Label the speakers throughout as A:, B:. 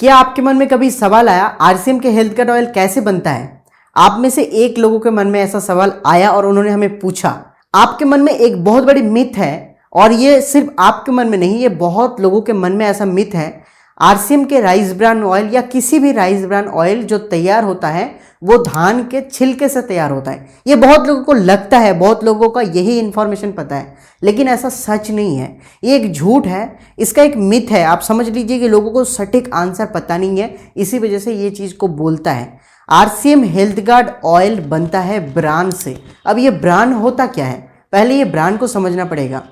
A: क्या आपके मन में कभी सवाल आया आरसीएम के हेल्थ कार्ड ऑयल कैसे बनता है? आप में से एक लोगों के मन में ऐसा सवाल आया और उन्होंने हमें पूछा। आपके मन में एक बहुत बड़ी मिथ है और ये सिर्फ आपके मन में नहीं, ये बहुत लोगों के मन में ऐसा मिथ है। आरसीएम के राइस ब्रान ऑयल या किसी भी राइस ब्रान ऑयल जो तैयार होता है वो धान के छिलके से तैयार होता है। ये बहुत लोगों को लगता है, बहुत लोगों का यही इन्फॉर्मेशन पता है, लेकिन ऐसा सच नहीं है। ये एक झूठ है, इसका एक मिथ है। आप समझ लीजिए कि लोगों को सटीक आंसर पता नहीं है, इसी वजह से ये चीज़ को बोलता है। आरसीएम हेल्थ गार्ड ऑयल बनता है ब्रान से। अब ये ब्रान होता क्या है, पहले ये ब्रान को समझना पड़ेगा।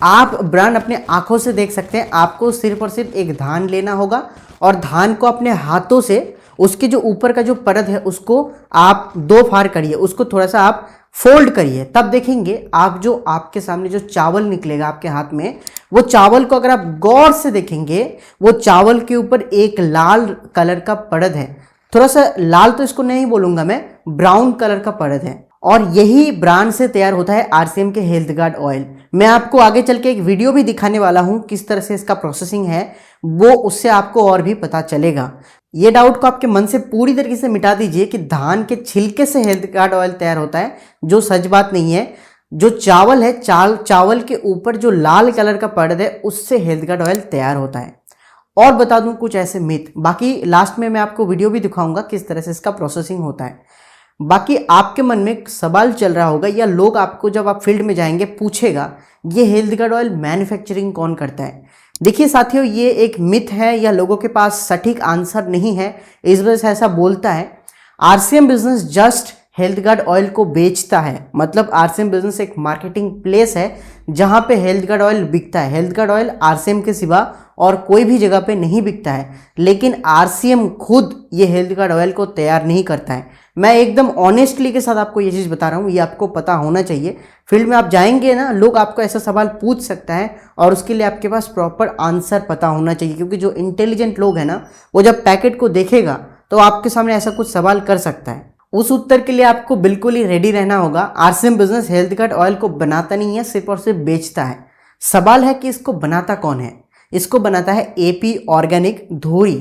A: आप ब्रान अपने आंखों से देख सकते हैं। आपको सिर्फ और सिर्फ एक धान लेना होगा और धान को अपने हाथों से उसके जो ऊपर का जो परत है उसको आप दो फाड़ करिए, उसको थोड़ा सा आप फोल्ड करिए, तब देखेंगे आप जो आपके सामने जो चावल निकलेगा आपके हाथ में, वो चावल को अगर आप गौर से देखेंगे वो चावल के ऊपर एक लाल कलर का परत है। थोड़ा सा लाल तो इसको नहीं बोलूंगा मैं, ब्राउन कलर का परत है और यही ब्रांड से तैयार होता है आरसीएम के हेल्थ गार्ड ऑयल। मैं आपको आगे चल के एक वीडियो भी दिखाने वाला हूं किस तरह से इसका प्रोसेसिंग है, वो उससे आपको और भी पता चलेगा। ये डाउट को आपके मन से पूरी तरीके से मिटा दीजिए कि धान के छिलके से हेल्थ गार्ड ऑयल तैयार होता है, जो सच बात नहीं है। जो चावल है, चावल के ऊपर जो लाल कलर का परत है उससे हेल्थ गार्ड ऑयल तैयार होता है। और बता दूं कुछ ऐसे मिथ, बाकी लास्ट में मैं आपको वीडियो भी दिखाऊंगा किस तरह से इसका प्रोसेसिंग होता है। बाकी आपके मन में एक सवाल चल रहा होगा या लोग आपको जब आप फील्ड में जाएंगे पूछेगा, ये हेल्थ गार्ड ऑयल मैन्युफैक्चरिंग कौन करता है? देखिए साथियों, ये एक मिथ है या लोगों के पास सटीक आंसर नहीं है, इस वजह से ऐसा बोलता है। RCM business just health guard oil को बेचता है, मतलब आरसीएम बिजनेस एक मार्केटिंग प्लेस है जहां पे हेल्थ गार्ड ऑयल बिकता है। हेल्थ गार्ड ऑयल आरसीएम के सिवा और कोई भी जगह पे नहीं बिकता है, लेकिन आरसीएम खुद ये हेल्थ गार्ड ऑयल को तैयार नहीं करता है। मैं एकदम ऑनेस्टली के साथ आपको ये चीज़ बता रहा हूँ, ये आपको पता होना चाहिए। फील्ड में आप जाएंगे ना, लोग आपको ऐसा सवाल पूछ सकता है और उसके लिए आपके पास प्रॉपर आंसर पता होना चाहिए, क्योंकि जो इंटेलिजेंट लोग हैं ना, वो जब पैकेट को देखेगा तो आपके सामने ऐसा कुछ सवाल कर सकता है। उस उत्तर के लिए आपको बिल्कुल ही रेडी रहना होगा। RCM business health guard oil को बनाता नहीं है, सिर्फ और सिर्फ बेचता है। सवाल है कि इसको बनाता कौन है? इसको बनाता है एपी ऑर्गेनिक धुरी।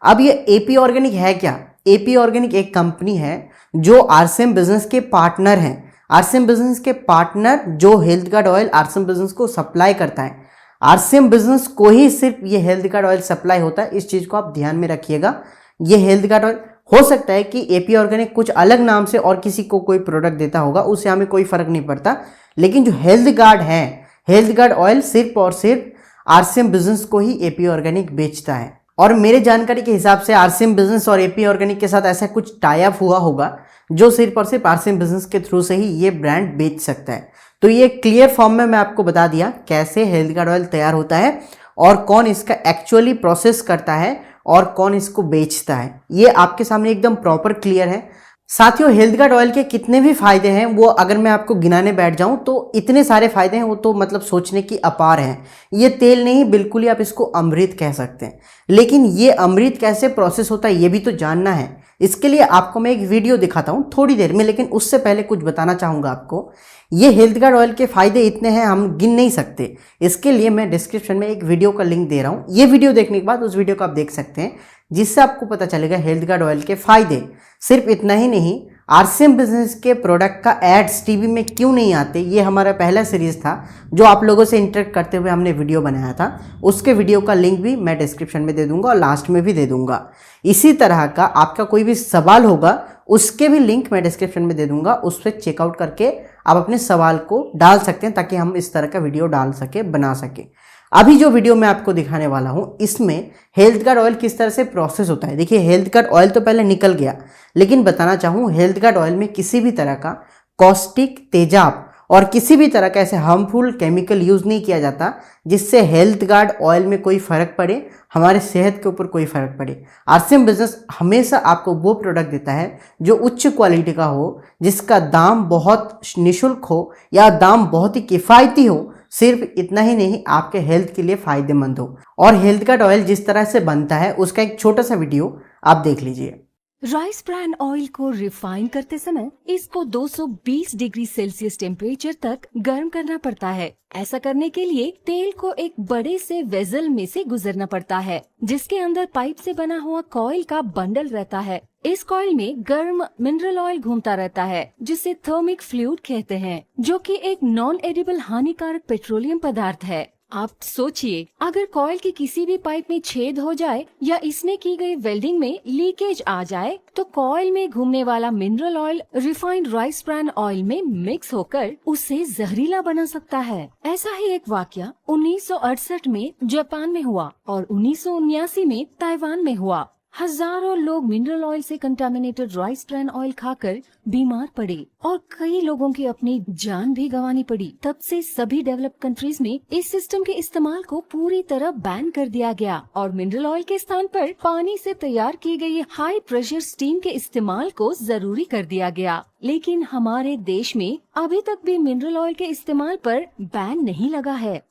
A: अब ये एपी ऑर्गेनिक है क्या? एपी ऑर्गेनिक एक कंपनी है जो आरसीएम बिजनेस के पार्टनर हैं। आरसीएम बिजनेस के पार्टनर जो health guard oil RCM business को सप्लाई करता है। आरसीएम बिजनेस को ही सिर्फ ये हेल्थ गार्ड ऑयल सप्लाई होता है, इस चीज को आप ध्यान में रखिएगा। ये हेल्थ गार्ड ऑयल हो सकता है कि एपी ऑर्गेनिक कुछ अलग नाम से और किसी को कोई प्रोडक्ट देता होगा, उससे हमें कोई फर्क नहीं पड़ता, लेकिन जो हेल्थ गार्ड है, हेल्थ गार्ड ऑयल सिर्फ और सिर्फ आरसीएम बिजनेस को ही एपी ऑर्गेनिक बेचता है। और मेरे जानकारी के हिसाब से आरसीएम बिजनेस और एपी ऑर्गेनिक के साथ ऐसा कुछ टाई अप हुआ होगा जो सिर्फ और सिर्फ आरसीएम बिजनेस के थ्रू से ही ये ब्रांड बेच सकता है। तो ये क्लियर फॉर्म में मैं आपको बता दिया कैसे हेल्थ गार्ड ऑयल तैयार होता है और कौन इसका एक्चुअली प्रोसेस करता है और कौन इसको बेचता है। ये आपके सामने एकदम प्रॉपर क्लियर है। साथियों, हेल्थ गार्ड ऑयल के कितने भी फायदे हैं वो अगर मैं आपको गिनाने बैठ जाऊं तो इतने सारे फायदे हैं, वो तो मतलब सोचने की अपार हैं। ये तेल नहीं, बिल्कुल ही आप इसको अमृत कह सकते हैं। लेकिन ये अमृत कैसे प्रोसेस होता है ये भी तो जानना है। इसके लिए आपको मैं एक वीडियो दिखाता हूं थोड़ी देर में, लेकिन उससे पहले कुछ बताना चाहूंगा आपको। ये हेल्थ गार्ड ऑयल के फायदे इतने हैं हम गिन नहीं सकते। इसके लिए मैं डिस्क्रिप्शन में एक वीडियो का लिंक दे रहा हूं। ये वीडियो देखने के बाद उस वीडियो को आप देख सकते हैं, जिससे आपको पता चलेगा हेल्थ गार्ड ऑयल के फायदे। सिर्फ इतना ही नहीं, आरसीएम बिजनेस के प्रोडक्ट का एड्स टीवी में क्यों नहीं आते, ये हमारा पहला सीरीज था जो आप लोगों से इंटरेक्ट करते हुए हमने वीडियो बनाया था। उसके वीडियो का लिंक भी मैं डिस्क्रिप्शन में दे दूंगा और लास्ट में भी दे दूंगा। इसी तरह का आपका कोई भी सवाल होगा उसके भी लिंक मैं डिस्क्रिप्शन में दे दूंगा, उस पर चेकआउट करके आप अपने सवाल को डाल सकते हैं ताकि हम इस तरह का वीडियो डाल सके, बना सके। अभी जो वीडियो मैं आपको दिखाने वाला हूं इसमें हेल्थ गार्ड ऑयल किस तरह से प्रोसेस होता है। देखिए, हेल्थ गार्ड ऑयल तो पहले निकल गया, लेकिन बताना चाहूँ हेल्थ गार्ड ऑयल में किसी भी तरह का कॉस्टिक, तेजाब और किसी भी तरह का ऐसे हार्मफुल केमिकल यूज नहीं किया जाता जिससे हेल्थ गार्ड ऑयल में कोई फर्क पड़े, हमारे सेहत के ऊपर कोई फर्क पड़े। आरसीएम बिजनेस हमेशा आपको वो प्रोडक्ट देता है जो उच्च क्वालिटी का हो, जिसका दाम बहुत निशुल्क हो या दाम बहुत ही किफ़ायती हो। सिर्फ इतना ही नहीं, आपके हेल्थ के लिए फायदेमंद हो। और हेल्थ गार्ड ऑयल जिस तरह से बनता है उसका एक छोटा सा वीडियो आप देख लीजिए।
B: राइस ब्रान ऑयल को रिफाइन करते समय इसको 220 डिग्री सेल्सियस टेम्परेचर तक गर्म करना पड़ता है। ऐसा करने के लिए तेल को एक बड़े से वेसल में से गुजरना पड़ता है, जिसके अंदर पाइप से बना हुआ कॉइल का बंडल रहता है। इस कॉइल में गर्म मिनरल ऑयल घूमता रहता है, जिसे थर्मिक फ्लूइड कहते हैं, जो कि एक नॉन एडिबल हानिकारक पेट्रोलियम पदार्थ है। आप सोचिए, अगर कॉइल की किसी भी पाइप में छेद हो जाए या इसमें की गई वेल्डिंग में लीकेज आ जाए, तो कॉइल में घूमने वाला mineral oil refined rice bran oil में मिक्स होकर उसे जहरीला बना सकता है। ऐसा ही एक वाकया 1968 में जापान में हुआ और 1979 में ताइवान में हुआ। हजारों लोग मिनरल ऑयल से कंटामिनेटेड राइस ब्रान ऑयल खाकर बीमार पड़े और कई लोगों की अपनी जान भी गंवानी पड़ी। तब से सभी डेवलप्ड कंट्रीज में इस सिस्टम के इस्तेमाल को पूरी तरह बैन कर दिया गया और मिनरल ऑयल के स्थान पर पानी से तैयार की गई हाई प्रेशर स्टीम के इस्तेमाल को जरूरी कर दिया गया। लेकिन हमारे देश में अभी तक भी मिनरल ऑयल के इस्तेमाल पर बैन नहीं लगा है।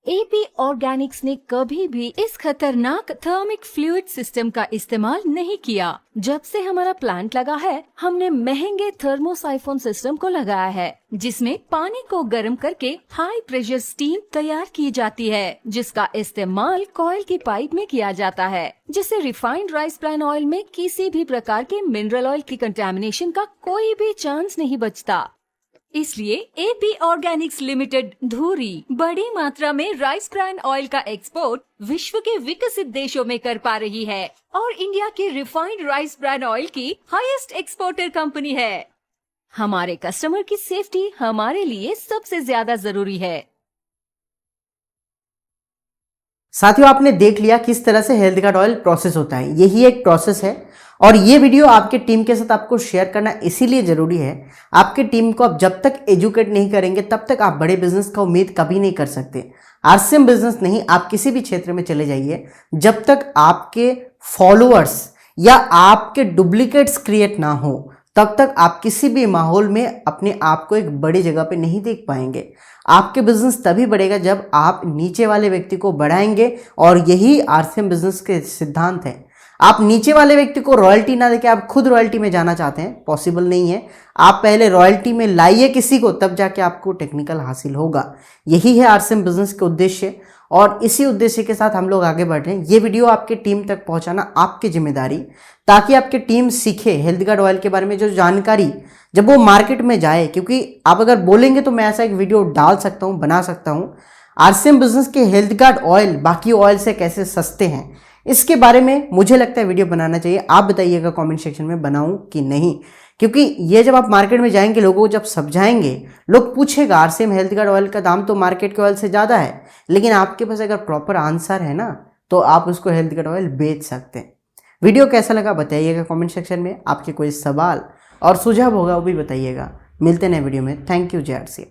B: एपी ऑर्गेनिक्स ने कभी भी इस खतरनाक थर्मिक फ्लूइड सिस्टम का इस्तेमाल नहीं किया। जब से हमारा प्लांट लगा है, हमने महंगे थर्मोसाइफोन सिस्टम को लगाया है, जिसमें पानी को गर्म करके हाई प्रेशर स्टीम तैयार की जाती है, जिसका इस्तेमाल कॉइल की पाइप में किया जाता है, जिससे रिफाइंड राइस ब्रान ऑयल में किसी भी प्रकार के मिनरल ऑयल की कंटेमिनेशन का कोई भी चांस नहीं बचता। इसलिए एपी ऑर्गेनिक्स लिमिटेड धुरी बड़ी मात्रा में राइस ब्रान ऑयल का एक्सपोर्ट विश्व के विकसित देशों में कर पा रही है और इंडिया की रिफाइंड राइस ब्रान ऑयल की हाईएस्ट एक्सपोर्टर कंपनी है। हमारे कस्टमर की सेफ्टी हमारे लिए सबसे ज्यादा जरूरी है।
A: साथियों, आपने देख लिया किस तरह से हेल्थ गार्ड ऑयल प्रोसेस होता है। यही एक प्रोसेस है और ये वीडियो आपके टीम के साथ आपको शेयर करना इसीलिए जरूरी है। आपके टीम को आप जब तक एजुकेट नहीं करेंगे तब तक आप बड़े बिजनेस का उम्मीद कभी नहीं कर सकते। आरसीएम बिजनेस नहीं, आप किसी भी क्षेत्र में चले जाइए, जब तक आपके फॉलोअर्स या आपके डुप्लीकेट्स क्रिएट ना हो तब तक आप किसी भी माहौल में अपने आप को एक बड़ी जगह पे नहीं देख पाएंगे। आपके बिजनेस तभी बढ़ेगा जब आप नीचे वाले व्यक्ति को बढ़ाएंगे और यही आरसीएम बिजनेस के सिद्धांत है। आप नीचे वाले व्यक्ति को रॉयल्टी ना देके आप खुद रॉयल्टी में जाना चाहते हैं, पॉसिबल नहीं है। आप पहले रॉयल्टी में लाइए किसी को, तब जाके आपको टेक्निकल हासिल होगा। यही है आरसीएम बिजनेस के उद्देश्य और इसी उद्देश्य के साथ हम लोग आगे बढ़ रहे हैं। ये वीडियो आपके टीम तक पहुंचाना आपकी जिम्मेदारी, ताकि आपकी टीम सीखे हेल्थ गार्ड ऑयल के बारे में जो जानकारी जब वो मार्केट में जाए। क्योंकि आप अगर बोलेंगे तो मैं ऐसा एक वीडियो डाल सकता हूँ, बना सकता हूँ, आरसीएम बिजनेस के हेल्थ गार्ड ऑयल बाकी ऑयल से कैसे सस्ते हैं, इसके बारे में मुझे लगता है वीडियो बनाना चाहिए। आप बताइएगा कमेंट सेक्शन में बनाऊं कि नहीं, क्योंकि ये जब आप मार्केट में जाएंगे, लोगों को जब समझाएंगे, लोग पूछेगा आरसीएम हेल्थ गार्ड ऑयल का दाम तो मार्केट के ऑयल से ज़्यादा है, लेकिन आपके पास अगर प्रॉपर आंसर है ना तो आप उसको हेल्थ गार्ड ऑयल बेच सकते हैं। वीडियो कैसा लगा बताइएगा कमेंट सेक्शन में। आपके कोई सवाल और सुझाव होगा वो भी बताइएगा। मिलते हैं नए वीडियो में। Thank you. जय आरसीएम।